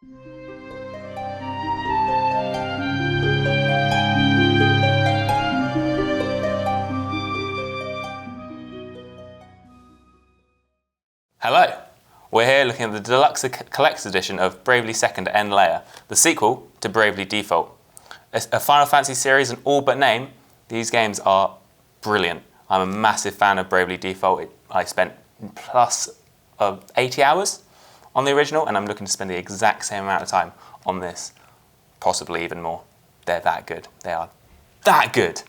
Hello! We're here looking at the Deluxe Collector's Edition of Bravely Second End Layer, the sequel to Bravely Default. A Final Fantasy series and all but name, these games are brilliant. I'm a massive fan of Bravely Default. I spent plus 80 hours on the original, and I'm looking to spend the exact same amount of time on this, possibly even more. They're that good. They are that good.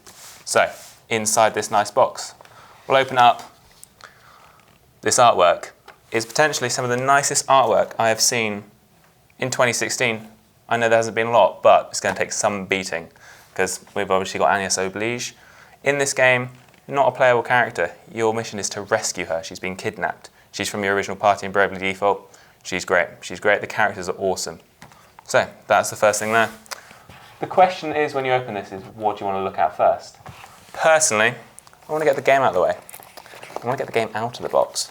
So, inside this nice box, we'll open up. This artwork is potentially some of the nicest artwork I have seen in 2016. I know there hasn't been a lot, but it's going to take some beating because we've obviously got Agnes Oblige. In this game, not a playable character. Your mission is to rescue her. She's been kidnapped. She's from your original party in Bravely Default. She's great. She's great. The characters are awesome. So that's the first thing there. The question is, when you open this, is what do you want to look at first? Personally, I want to get the game out of the way. I want to get the game out of the box.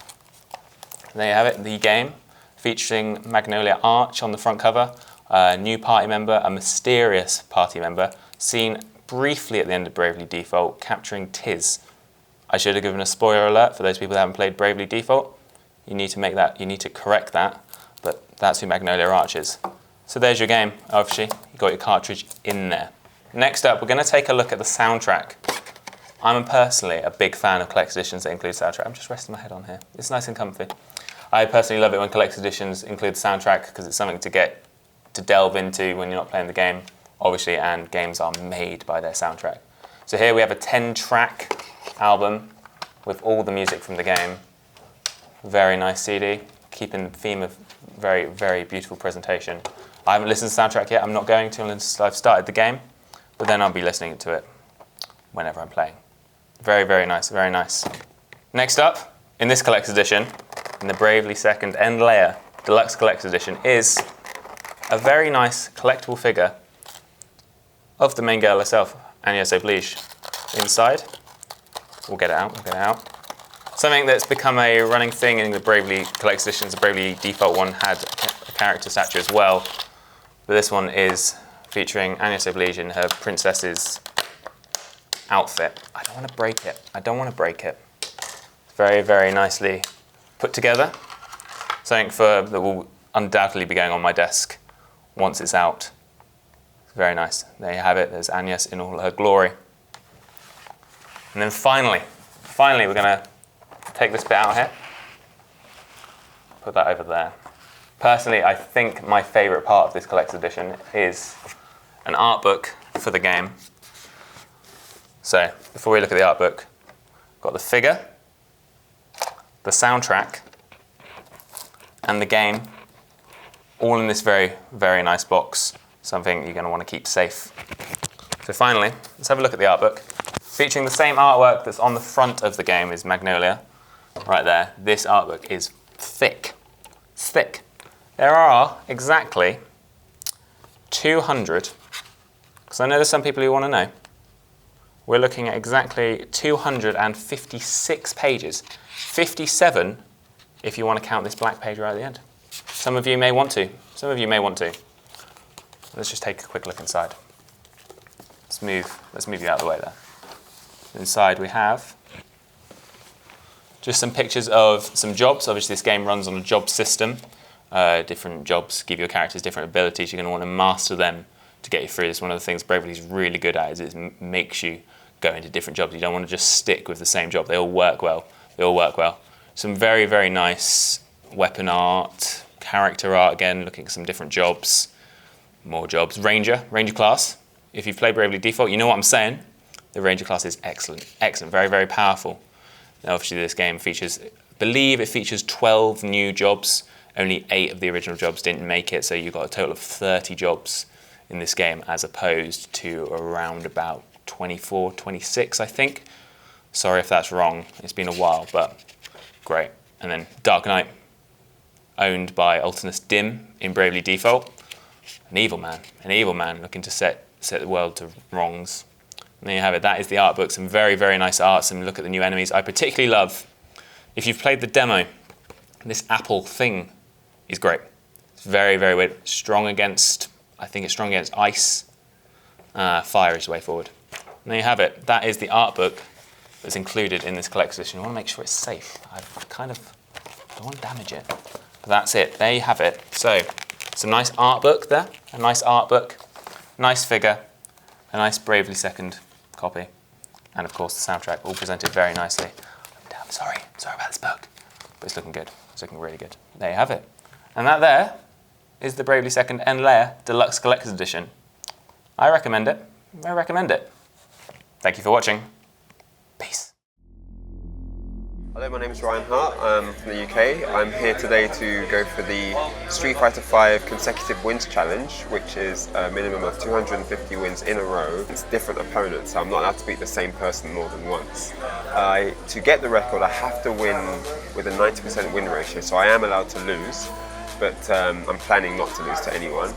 There you have it, the game, featuring Magnolia Arch on the front cover, a new party member, a mysterious party member, seen briefly at the end of Bravely Default, capturing Tiz. I should have given a spoiler alert for those people that haven't played Bravely Default. You need to correct that, but that's who Magnolia Arch is. So there's your game, obviously. You got your cartridge in there. Next up, we're going to take a look at the soundtrack. I'm personally a big fan of collector's editions that include soundtrack. I'm just resting my head on here. It's nice and comfy. I personally love it when collector's editions include the soundtrack because it's something to delve into when you're not playing the game, obviously, and games are made by their soundtrack. So here we have a 10-track album with all the music from the game. Very nice CD, keeping the theme of very, very beautiful presentation. I haven't listened to the soundtrack yet. I'm not going to unless I've started the game, but then I'll be listening to it whenever I'm playing. Very, very nice, very nice. Next up, in this collector's edition, in the Bravely Second End Layer Deluxe Collector's Edition, is a very nice collectible figure of the main girl herself, Agnes Oblige. Inside, we'll get it out. Something that's become a running thing in the Bravely Collector's Editions. The Bravely Default one had a character statue as well, but this one is featuring Agnes Oblige in her princess's outfit. I don't want to break it. It's very, very nicely put together. Something that will undoubtedly be going on my desk once it's out. It's very nice. There you have it. There's Agnes in all her glory. And then finally, we're going to take this bit out here. Put that over there. Personally, I think my favourite part of this collector's edition is an art book for the game. So, before we look at the art book, got the figure, the soundtrack, and the game, all in this very, very nice box. Something you're going to want to keep safe. So finally, let's have a look at the art book. Featuring the same artwork that's on the front of the game is Magnolia, right there. This art book is thick. It's thick. There are exactly 200, because I know there's some people who want to know. We're looking at exactly 256 pages. 57 if you want to count this black page right at the end. Some of you may want to. Let's just take a quick look inside. Let's move you out of the way there. Inside we have just some pictures of some jobs. Obviously this game runs on a job system. Different jobs give your characters different abilities. You're going to want to master them to get you through this. One of the things Bravely's really good at is it makes you go into different jobs. You don't want to just stick with the same job. They all work well. Some very, very nice weapon art, character art again, looking at some different jobs. More jobs. Ranger class. If you've played Bravely Default, you know what I'm saying. The Ranger class is excellent, very, very powerful. Now obviously this game features, I believe it features 12 new jobs. Only 8 of the original jobs didn't make it, so you've got a total of 30 jobs in this game as opposed to around about 24, 26, I think. Sorry if that's wrong, it's been a while, but great. And then Dark Knight, owned by Ultimus Dim in Bravely Default. An evil man looking to set the world to wrongs. And there you have it, that is the art book. Some very, very nice art, some look at the new enemies. I particularly love, if you've played the demo, this apple thing is great. It's It's very, very weird. Strong against, I think it's strong against ice. Fire is the way forward. And there you have it. That is the art book that's included in this collector's edition. You want to make sure it's safe. I don't want to damage it. But that's it. There you have it. So, some nice art book there. A nice art book. Nice figure. A nice Bravely Second copy. And of course the soundtrack, all presented very nicely. Damn, sorry about this book. But it's looking good. It's looking really good. There you have it. And that there is the Bravely Second End Layer Deluxe Collector's Edition. I recommend it. I recommend it. Thank you for watching. Peace. Hello, my name is Ryan Hart. I'm from the UK. I'm here today to go for the Street Fighter V consecutive wins challenge, which is a minimum of 250 wins in a row. It's different opponents, so I'm not allowed to beat the same person more than once. To get the record, I have to win with a 90% win ratio, so I am allowed to lose, but I'm planning not to lose to anyone.